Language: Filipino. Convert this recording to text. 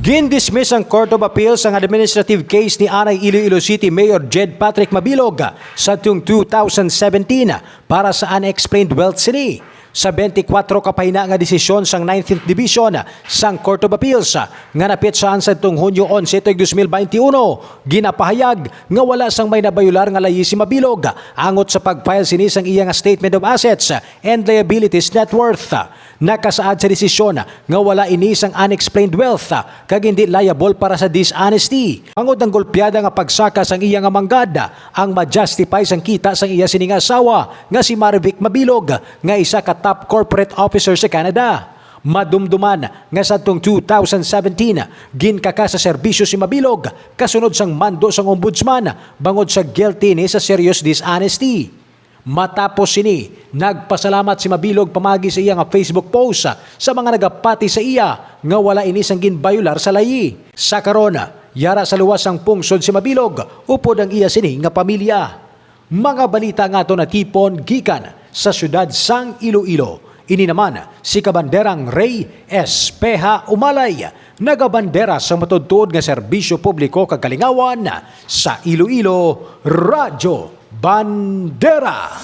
Gindismiss ang Court of Appeals ang administrative case ni Anay Iloilo City Mayor Jed Patrick Mabilog sa tuong 2017 para sa unexplained wealth sini. Sa 24 kapahina nga desisyon sang 19th Division sang Court of Appeals nga napitsaan sa tuong Hunyo 11, 2021, ginapahayag nga wala sang may nabayular nga layi si Mabilog angot sa pagfile sini sang iyang Statement of Assets and Liabilities Net Worth. Nakasaad sa desisyon nga wala ini sang unexplained wealth kag hindi liable para sa dishonesty. Angod ang golpeada nga pagsaka sang iyang manggad ang ma-justify sang kita sang iya sining asawa nga si Marvic Mabilog nga isa ka top corporate officer sa Canada. Madumduman nga sa tuong 2017 ginkaka sa serbisyo si Mabilog kasunod sang mando sang ombudsman bangod sa guilty ni sa serious dishonesty. Matapos sini, nagpasalamat si Mabilog pamagi sa iya nga Facebook post sa mga nagapati sa iya nga wala ini sang ginbayular sa layi. Sa karon, yara sa luwas ang pungsod si Mabilog upod ang iya sini nga pamilya. Mga balita nga to na tipon gikan sa syudad sang Iloilo. Ini naman si kabanderang Ray Espeha Umalay, nagabandera sa matudtuod nga serbisyo publiko kagalingawan sa Iloilo Radyo Bandera.